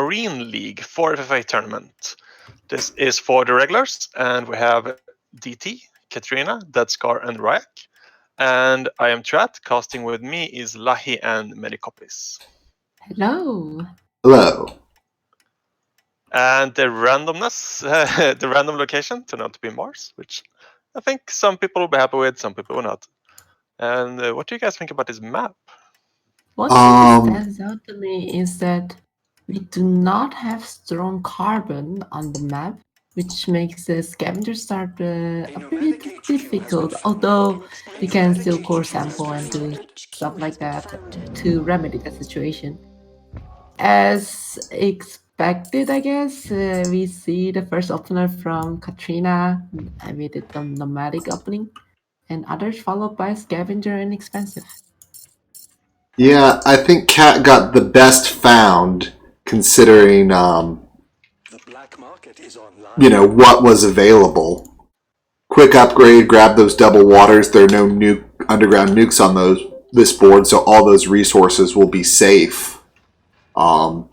Aquamarine League 4FFA tournament. This is for the regulars, and we have DT, Katrina, Deadscar, and Ryak. And I am Trat. Casting with me is Lahi and Medicopis. Hello. Hello. And the randomness, the random location turned out to be Mars, which I think some people will be happy with, some people will not. And what do you guys think about this map? What stands out to me is that we do not have strong carbon on the map, which makes the scavenger start a bit difficult, although we can still core sample and do stuff like that to remedy the situation. As expected, I guess, we see the first opener from Katrina, and we did the nomadic opening, and others followed by scavenger and expensive. Yeah, I think Cat got the best found, considering, The black market is online. what was available. Quick upgrade, grab those double waters. There are no underground nukes on this board, so all those resources will be safe. And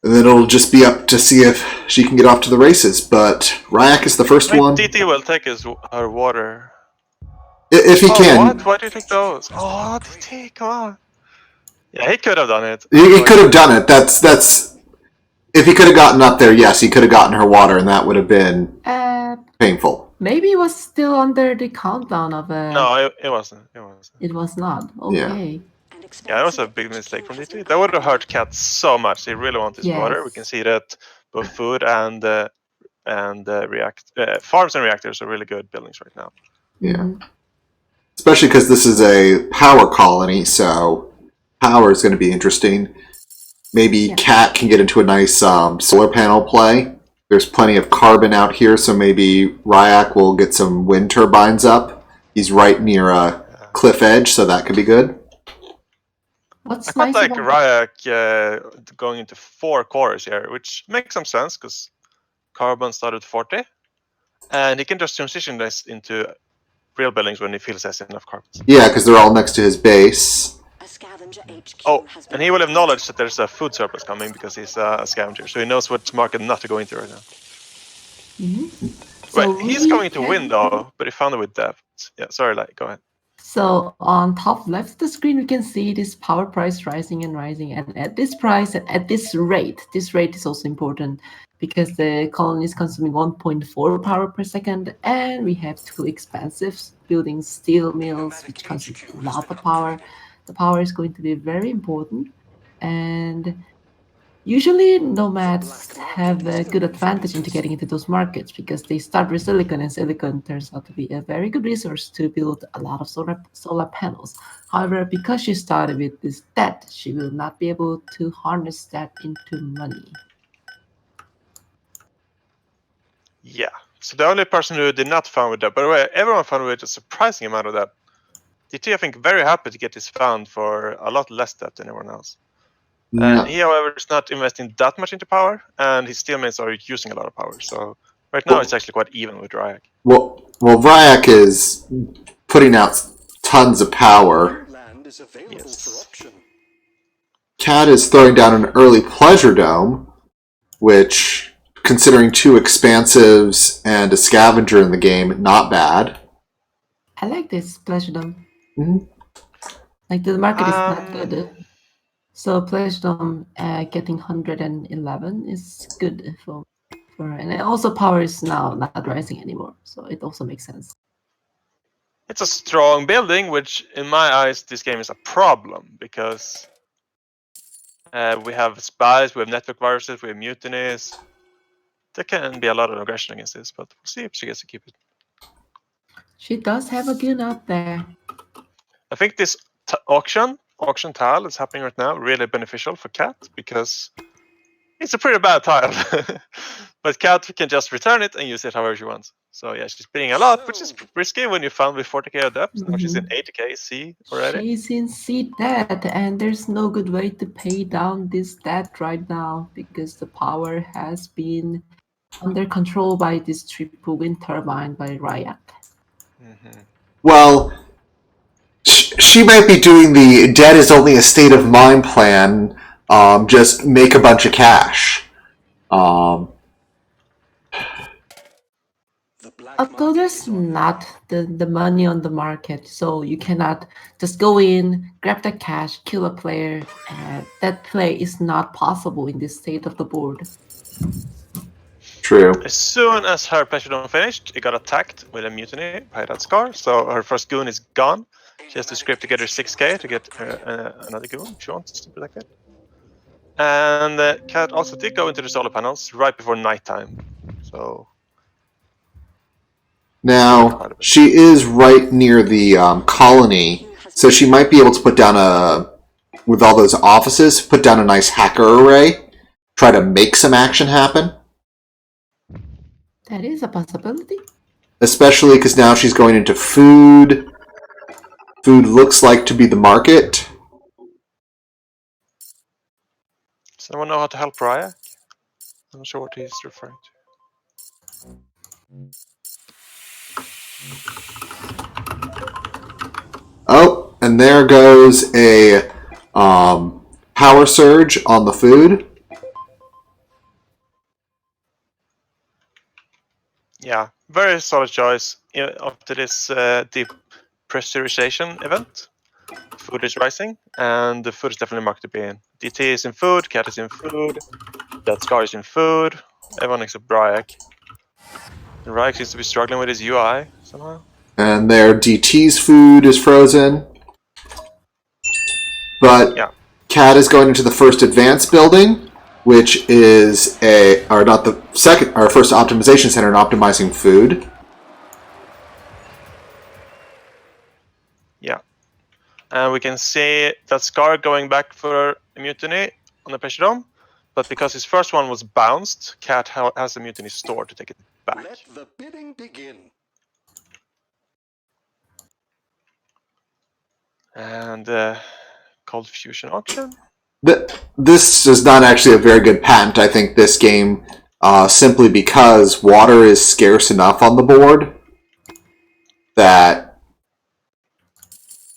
then it'll just be up to see if she can get off to the races. But Ryak is the first one. DT will take her water. If he can. What? Why do you think those? Oh, DT, come on. Yeah, he could have done it. He could have done it. That's. If he could have gotten up there, yes, he could have gotten her water, and that would have been painful. Maybe it was still under the countdown of a... No, it wasn't. It was not. Okay. Yeah, that was a big mistake from DT. That would have hurt Cat so much. He really wants his water. We can see that both food and farms and reactors are really good buildings right now. Yeah. Especially because this is a power colony, so power is going to be interesting. Maybe Cat can get into a nice solar panel play. There's plenty of carbon out here, so maybe Ryak will get some wind turbines up. He's right near a cliff edge, so that could be good. What's I quite nice like Ryak going into 4 cores here, which makes some sense because carbon started 40. And he can just transition this into real buildings when he feels has enough carbon. Yeah, because they're all next to his base. Oh, and he will have knowledge that there's a food surplus coming because he's a scavenger, so he knows what market not to go into right now. So he's going to win though, but he found it with depth. Yeah, sorry, go ahead. So on top left of the screen, we can see this power price rising and rising, and at this price and at this rate is also important because the colony is consuming 1.4 power per second, and we have 2 expensive building steel mills, which consume a lot of power. The power is going to be very important, and usually nomads have a good advantage into getting into those markets because they start with silicon, and silicon turns out to be a very good resource to build a lot of solar panels. However, because she started with this debt, she will not be able to harness that into money. Yeah, so the only person who did not found with that, by the way, everyone found with a surprising amount of that. DT, I think, very happy to get this found for a lot less debt than everyone else. And he, however, is not investing that much into power, and his steelmates are using a lot of power. So right now it's actually quite even with Ryak. Well, Ryak is putting out tons of power. Yes. Cat is throwing down an early pleasure dome, which, considering 2 expansives and a scavenger in the game, not bad. I like this pleasure dome. Like the market is not good. So Pleasure Dome getting 111 is good for and also power is now not rising anymore, so it also makes sense. It's a strong building, which in my eyes this game is a problem because we have spies, we have network viruses, we have mutinies. There can be a lot of aggression against this, but we'll see if she gets to keep it. She does have a gun out there. I think this auction tile that's happening right now really beneficial for Cat because it's a pretty bad tile. But Cat can just return it and use it however she wants. So yeah, she's bidding a lot, which is risky when you found with 40k of depth. Now she's in 80k C already. She's in C debt, and there's no good way to pay down this debt right now because the power has been under control by this triple wind turbine by Ryak. Well, she might be doing the debt is only a state of mind plan, just make a bunch of cash. Although there's not the money on the market, so you cannot just go in, grab the cash, kill a player, and that play is not possible in this state of the board. True. As soon as her Pressure finished, it got attacked with a mutiny by that Scar, so her first goon is gone. She has to scrape together 6k to get another goon if she wants to protect it. And Cat also did go into the solar panels right before nighttime, so... Now, she is right near the colony, so she might be able to put down with all those offices, put down a nice hacker array, try to make some action happen. That is a possibility. Especially because now she's going into food. Food looks like to be the market. Does anyone know how to help Ryak? I'm not sure what he's referring to. Oh, and there goes a power surge on the food. Yeah, very solid choice. After this depressurization event, food is rising, and the food is definitely marked to be in. DT is in food, Cat is in food, that Scar is in food, everyone except Ryak. And Ryak seems to be struggling with his UI somehow. And their DT's food is frozen. But Yeah. Cat is going into the first advanced building, which is our first optimization center in optimizing food. Yeah. And we can see that Scar going back for a mutiny on the pressure dome, but because his first one was bounced, Cat has a mutiny stored to take it back. Let the bidding begin. And Cold Fusion Auction. This is not actually a very good patent, I think, this game, simply because water is scarce enough on the board that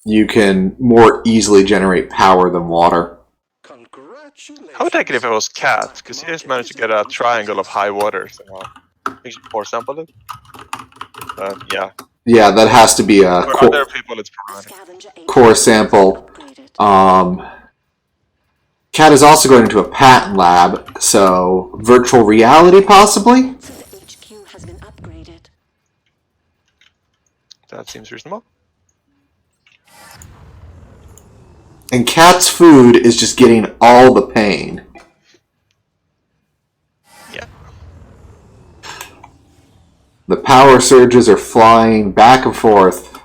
you can more easily generate power than water. Congratulations. I would take it if it was Cat, because he just managed to get a triangle of high water somehow. I think she core sampled it. But yeah. Yeah, that has to be a For other people, it's problematic. core sample. Cat is also going into a patent lab, so virtual reality possibly? That seems reasonable. And Cat's food is just getting all the pain. Yeah. The power surges are flying back and forth.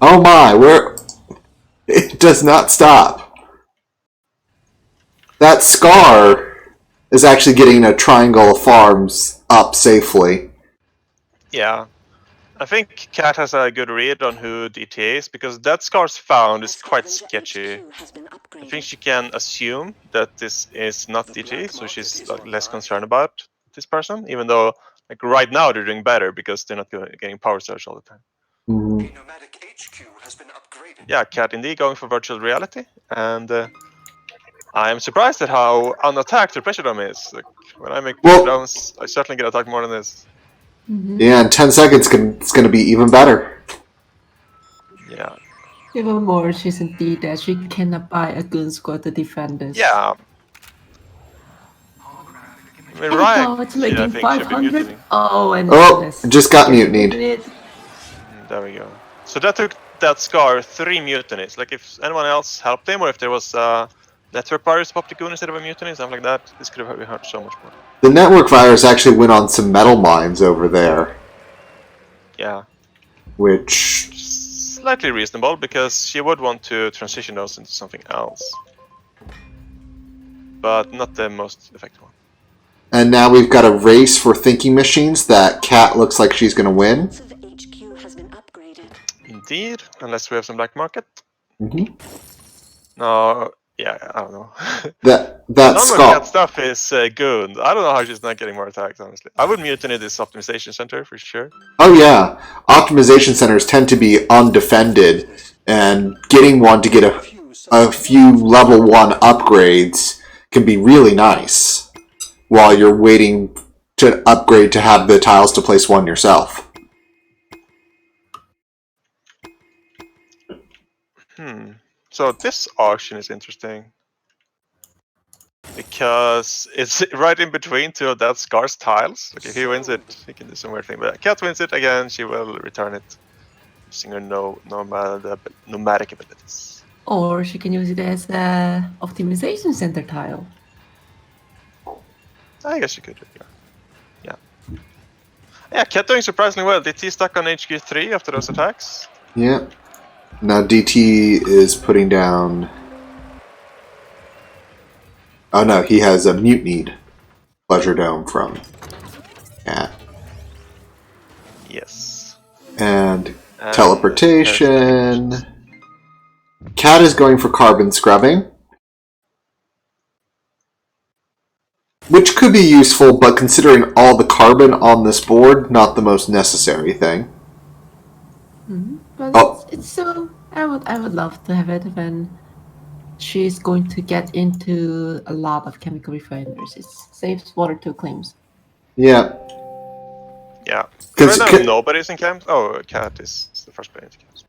Oh my, it does not stop. That Scar is actually getting a triangle of farms up safely. Yeah. I think Cat has a good read on who DT is, because that Scar's found is quite sketchy. I think she can assume that this is not DT, so she's less concerned about this person, even though right now they're doing better because they're not getting power surge all the time. Mm-hmm. A nomadic HQ has been upgraded. Yeah, Cat indeed going for virtual reality, and I am surprised at how unattacked the pressure dome is. When I make pressure domes, I certainly get attacked more than this. Mm-hmm. Yeah, in 10 seconds it's going to be even better. Yeah. Even more, she's indeed that she cannot buy a goon squad to defend this. Yeah. I mean, Oh, it's making 500. Oh, and it just got mutinied. There we go. So that took that Scar 3 mutinies. Like if anyone else helped him, or if there was network virus popped a goon instead of a mutiny, something like that, this could have hurt so much more. The network virus actually went on some metal mines over there. Yeah. Which... slightly reasonable, because she would want to transition those into something else. But not the most effective one. And now we've got a race for thinking machines that Cat looks like she's going to win. Indeed, unless we have some black market. Mm-hmm. No, yeah, I don't know. that Cat stuff is good. I don't know how she's not getting more attacks, honestly. I would mutiny this optimization center for sure. Oh yeah, optimization centers tend to be undefended, and getting one to get a few level 1 upgrades can be really nice while you're waiting to upgrade to have the tiles to place one yourself. So this auction is interesting. Because it's right in between two of that Scar's tiles. Like if he wins it, he can do some weird thing. But if Cat wins it again, she will return it using her nomadic abilities. Or she can use it as a optimization center tile. I guess she could. Yeah, Cat doing surprisingly well. DT stuck on HQ3 after those attacks. Yeah. Now DT is putting down... Oh no, he has a mutinied Pleasure Dome from Cat. Yes. And teleportation. Cat is going for carbon scrubbing. Which could be useful, but considering all the carbon on this board, not the most necessary thing. But it's so... I would love to have it when she's going to get into a lot of chemical refiners. It saves water to claims. Yeah. Yeah. Right now, nobody's in camps. Oh, Cat is the first player into camps.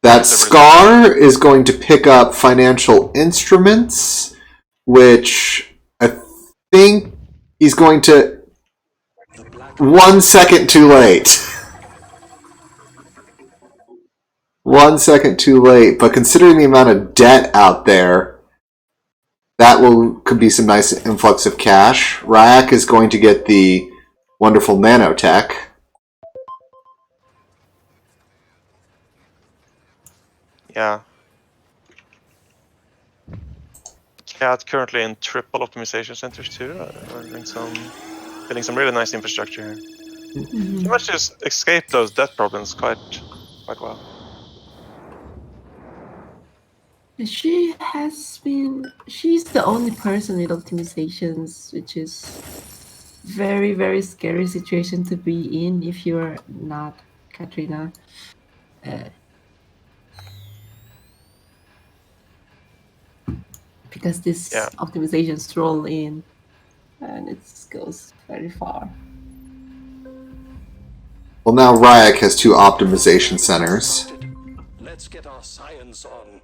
That Scar is going to pick up financial instruments, which I think he's going to... 1 second too late. 1 second too late, but considering the amount of debt out there, that could be some nice influx of cash. Ryak is going to get the wonderful nanotech. Yeah. Cat currently in triple optimization centers too. Building some really nice infrastructure here. She must just escape those debt problems quite well. She's the only person with optimizations, which is very, very scary situation to be in if you're not Katrina. Because this optimizations roll in and it goes very far. Well, now Ryak has 2 optimization centers. Let's get our science on.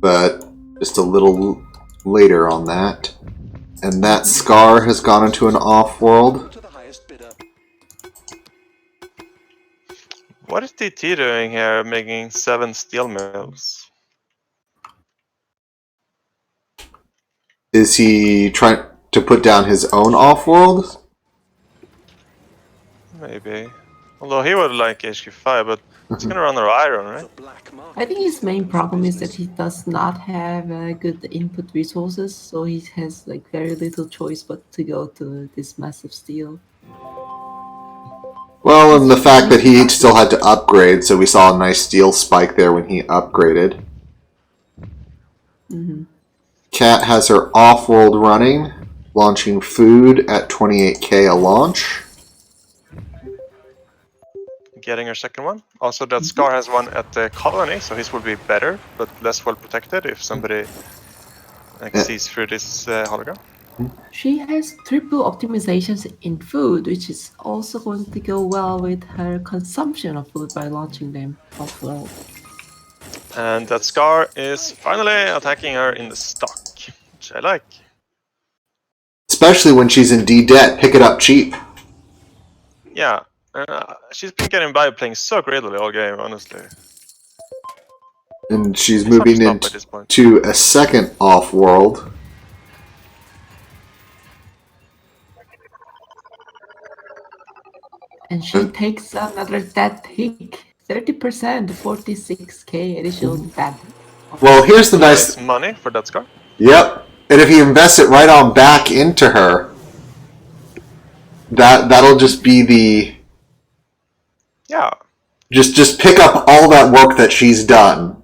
But just a little later on that. And that Scar has gone into an off-world. What is DT doing here, making 7 steel mills? Is he trying to put down his own off-world? Maybe. Although he would like HQ5, but he's gonna run out of iron, right? I think his main problem is that he does not have good input resources, so he has like very little choice but to go to this massive steel. Well, and the fact that he still had to upgrade, so we saw a nice steel spike there when he upgraded. Cat has her off-world running, launching food at 28k a launch. Getting her second one. Also, that Scar has one at the colony, so his will be better, but less well protected if somebody sees through this hologram. She has triple optimizations in food, which is also going to go well with her consumption of food by launching them off-world. And that Scar is finally attacking her in the stock, which I like. Especially when she's in D-debt, pick it up cheap. Yeah. She's been getting by playing so greatly all game, honestly. And she's moving into a second off-world. And she takes another debt hit. 30%, 46k additional debt. Well, here's the nice... money for that Scar. Yep. And if you invest it right on back into her, that'll just be the... Yeah. Just pick up all that work that she's done.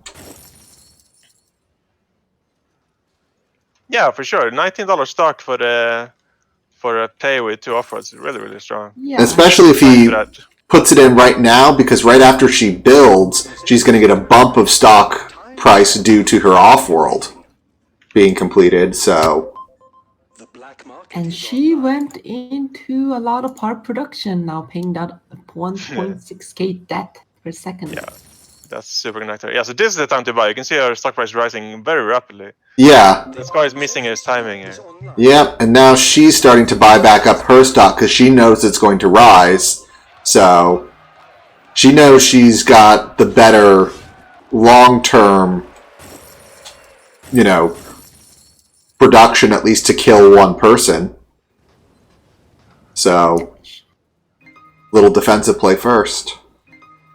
Yeah, for sure. $19 stock for a pay with 2 offers is really, really strong. Yeah. Especially if he puts it in right now, because right after she builds, she's going to get a bump of stock price due to her off-world being completed, so... The black market And is she online. went into a lot of part production now, paying that 1.6k debt per second. Yeah. That's super connected. Yeah, so this is the time to buy. You can see our stock price rising very rapidly. Yeah, This guy is missing his timing here. yep, and now she's starting to buy back up her stock because she knows it's going to rise. So she knows she's got the better long-term, production at least to kill one person. So, little defensive play first.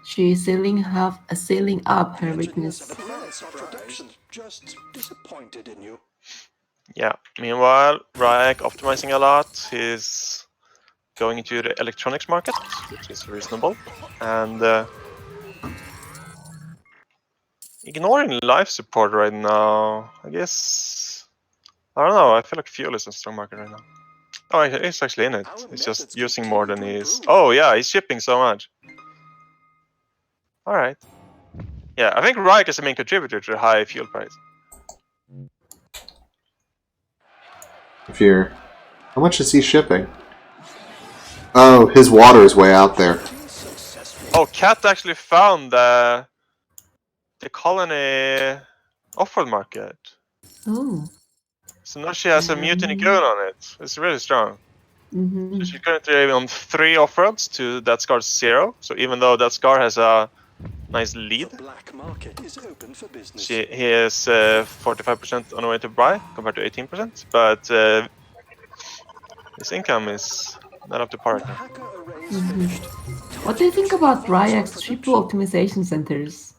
She's sealing up her weakness. Production just disappointed in you. Yeah. Meanwhile, Ryak optimizing a lot. He's going into the electronics market, which is reasonable. And ignoring life support right now, I guess. I don't know. I feel like fuel is a strong market right now. Oh, he's actually in it. He's just using more than he's. Oh, yeah, he's shipping so much. All right. Yeah, I think Ryak is the main contributor to the high fuel price. How much is he shipping? Oh, his water is way out there. Oh, Cat actually found the colony off-road market. Oh. So now she has a mutiny going on it. It's really strong. Mm-hmm. So she's currently on 3 off-roads to that Scar's 0. So even though that Scar has a nice lead, The black market is open for business. he is 45% on the way to buy compared to 18%. But his income is not up to par. The hacker array is Mm-hmm. finished. What do you think about Ryak's triple optimization centers?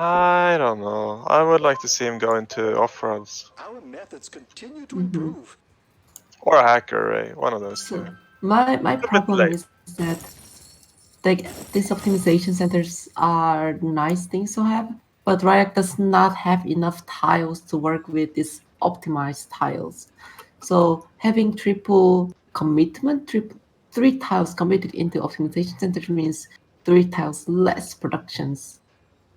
I don't know. I would like to see him go into off-roads. Our methods continue to improve. Or a hacker array, one of those So two. my bit problem late. is that these optimization centers are nice things to have, but Ryak does not have enough tiles to work with these optimized tiles. So having triple commitment, 3 tiles committed into optimization center means 3 tiles less productions.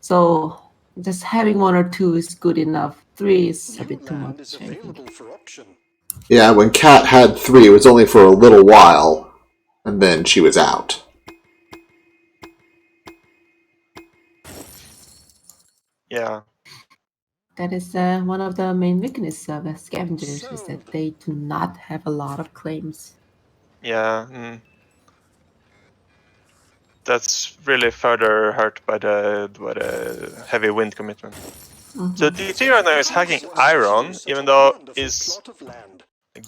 So just having 1 or 2 is good enough. 3 is a New bit too land much, is I think. available for auction. Yeah, when Kat had 3, it was only for a little while, and then she was out. Yeah. That is one of the main weaknesses of the scavengers, is that they do not have a lot of claims. Yeah. That's really further hurt by the heavy wind commitment. So DT right now is hacking iron, even though he's Plot of land.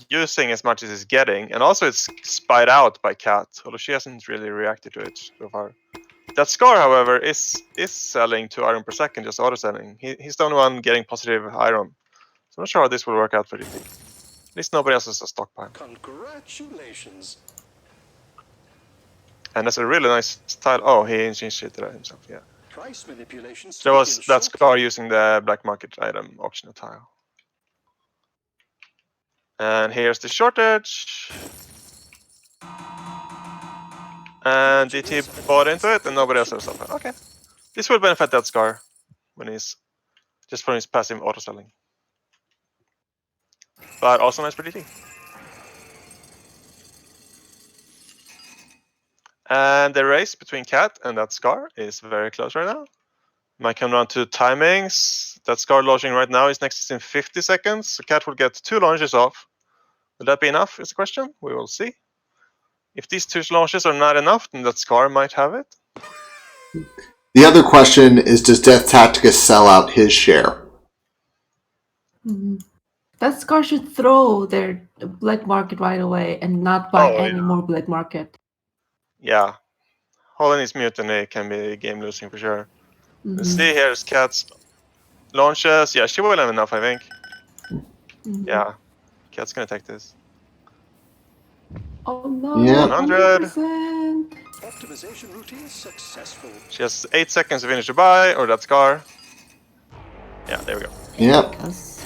using as much as he's getting, and also it's spied out by Cat, although she hasn't really reacted to it so far. That Scar, however, is selling 2 iron per second, just auto selling. He's the only one getting positive iron. So I'm not sure how this will work out for DT. At least nobody else has a stockpile. Congratulations. And that's a really nice style. Oh, he initiated that himself, yeah. Price manipulations. So that Scar using the black market item auction tile. And here's the shortage. And DT bought into it and nobody else has stopped. Okay. This will benefit that Scar when he's just from his passive auto selling. But also nice for DT. And the race between Cat and that Scar is very close right now. Might come down to timings. That Scar launching right now is next in 50 seconds. So Cat will get 2 launches off. Will that be enough is the question. We will see. If these 2 launches are not enough, then that Scar might have it. The other question is, does Death Tacticus sell out his share? That Scar should throw their black market right away and not buy any more black market. Yeah. Holding his mutiny can be game losing for sure. Let's see, here's Cat's launches. Yeah, she will have enough, I think. Yeah. Cat's gonna take this. Oh no, Yeah. 100. 100%. Optimization routine successful. She has 8 seconds to finish the buy, or that Scar. Yeah, there we go. Yep. Because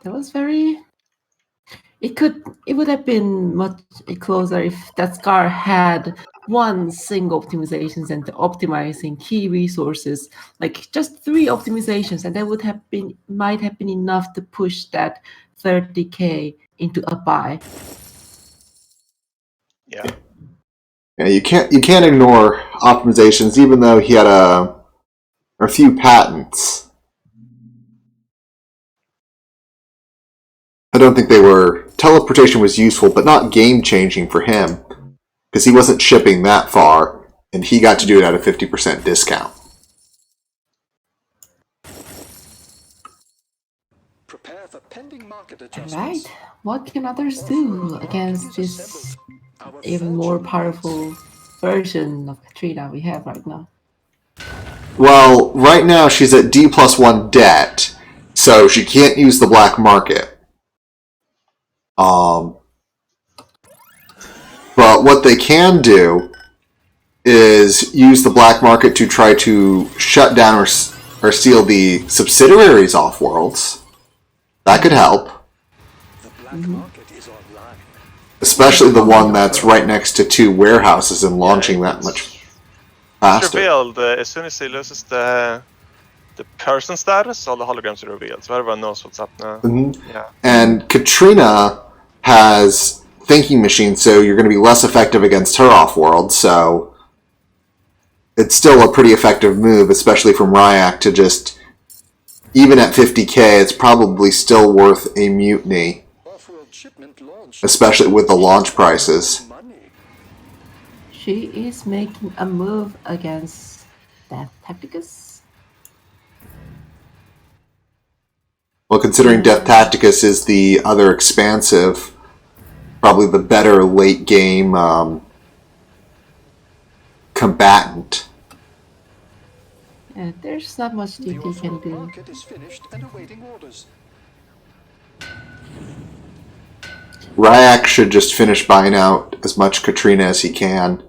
that was very... It would have been much closer if that Scar had one single optimizations and optimizing key resources, like just 3 optimizations, and that might have been enough to push that 30k into a buy. Yeah. Yeah, you can't ignore optimizations, even though he had a few patents. I don't think they were. Teleportation was useful, but not game changing for him, because he wasn't shipping that far, and he got to do it at a 50% discount. Prepare for pending market All adjustments. right, what can others do against this even more powerful version of Katrina we have right now? Well, right now she's at D+1 debt, so she can't use the black market. But what they can do is use the black market to try to shut down or steal the subsidiaries off worlds. That could help. The black market is online. Especially the one that's right next to 2 warehouses and launching that much It's faster. revealed as soon as he loses the person status, all the holograms are revealed, so everyone knows what's up now. Mm-hmm. Yeah. And Katrina has thinking machine, so you're going to be less effective against her off-world, so it's still a pretty effective move, especially from Ryak to just, even at 50k, it's probably still worth a mutiny, Off-world shipment launch. especially with the launch prices. Money. She is making a move against Death Tacticus. Well, considering Death Tacticus is the other expansive, probably the better late game combatant. Yeah, there's not much The DT can off-world do. market is finished and awaiting orders. Ryak should just finish buying out as much Katrina as he can.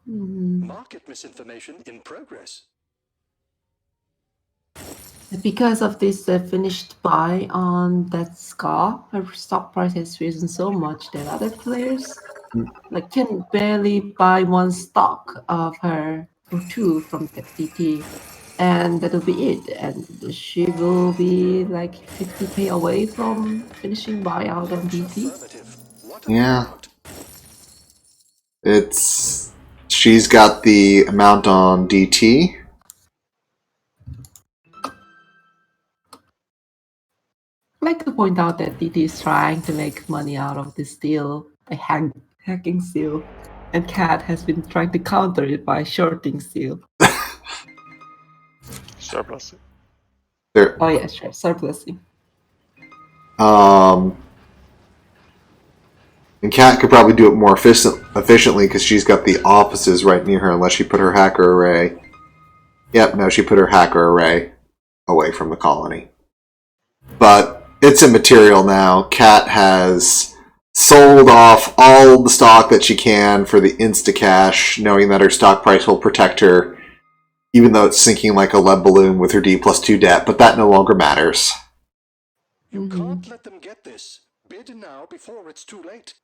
Market misinformation in progress. Because of this finished buy on that Ska, her stock price has risen so much that other players like can barely buy 1 stock of her or 2 from the DT, and that'll be it. And she will be like 50k away from finishing buy out on DT. Affirmative. What Yeah. about? She's got the amount on DT. I'd like to point out that DT is trying to make money out of this deal by hacking Steel, and Cat has been trying to counter it by shorting Steel. Surplus. There, Oh yeah, sure, surplusing. and Kat could probably do it more efficiently because she's got the offices right near her, unless she put her hacker array. Yep, no, she put her hacker array away from the colony. But it's immaterial now. Kat has sold off all the stock that she can for the insta-cash, knowing that her stock price will protect her, even though it's sinking like a lead balloon with her D+2 debt, but that no longer matters. You can't let them get this. Bid now before it's too late.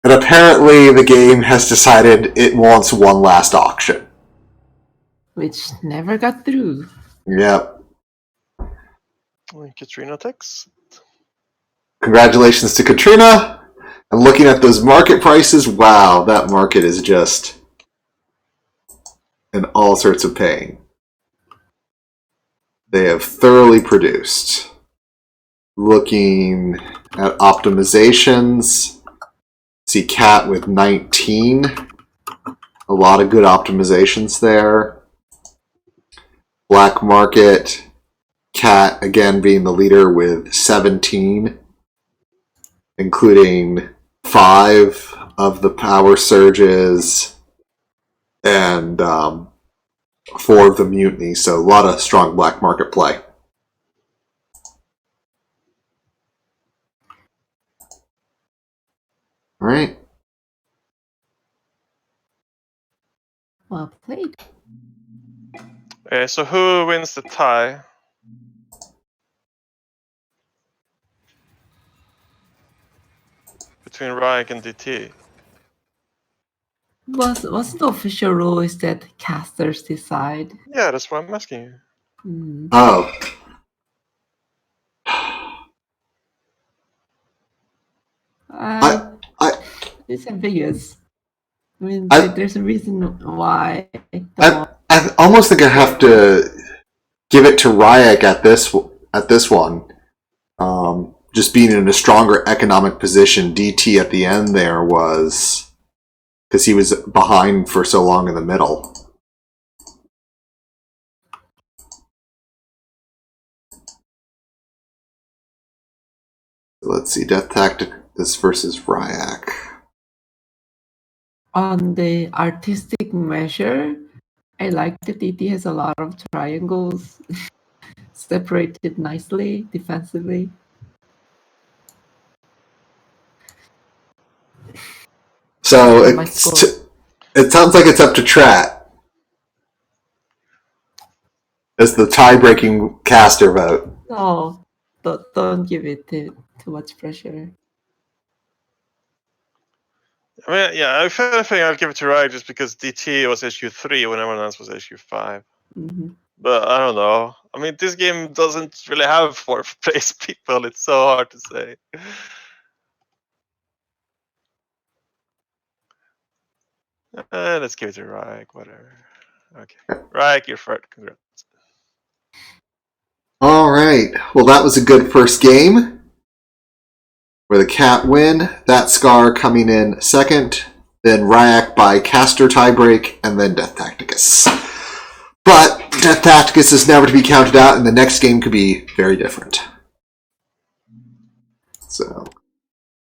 And apparently the game has decided it wants one last auction. Which never got through. Yep. Katrina takes. Congratulations to Katrina. And looking at those market prices, wow, that market is just in all sorts of pain. They have thoroughly produced. Looking at optimizations, see Cat with 19. A lot of good optimizations there. Black market, Cat again being the leader with 17, including 5 of the power surges and 4 of the mutiny. So a lot of strong black market play. All right. Well played. So who wins the tie? Between Ryak and DT. What's the official rule is that casters decide. Yeah, that's what I'm asking you. Oh. It's ambiguous. I mean, I- there's a reason why. I almost think I have to give it to Ryak at this one. Just being in a stronger economic position, DT at the end there was because he was behind for so long in the middle. Let's see, Death Tacticus versus Ryak. On the artistic measure, I like that DT has a lot of triangles separated nicely defensively. So it sounds like it's up to Trat as the tie-breaking caster vote. No, don't give it too much pressure. I mean, yeah, if anything, I'll give it to Ryan just because DT was issue 3 when everyone else was issue 5. Mm-hmm. But I don't know. I mean, this game doesn't really have 4th place people. It's so hard to say. Let's give it to Ryan, whatever. Okay. Ryan, you're first. Congrats. All right. Well, that was a good first game where the Cat win. That Scar coming in second. Then Ryak by caster tiebreak, and then Death Tacticus. But Death Tacticus is never to be counted out, and the next game could be very different. So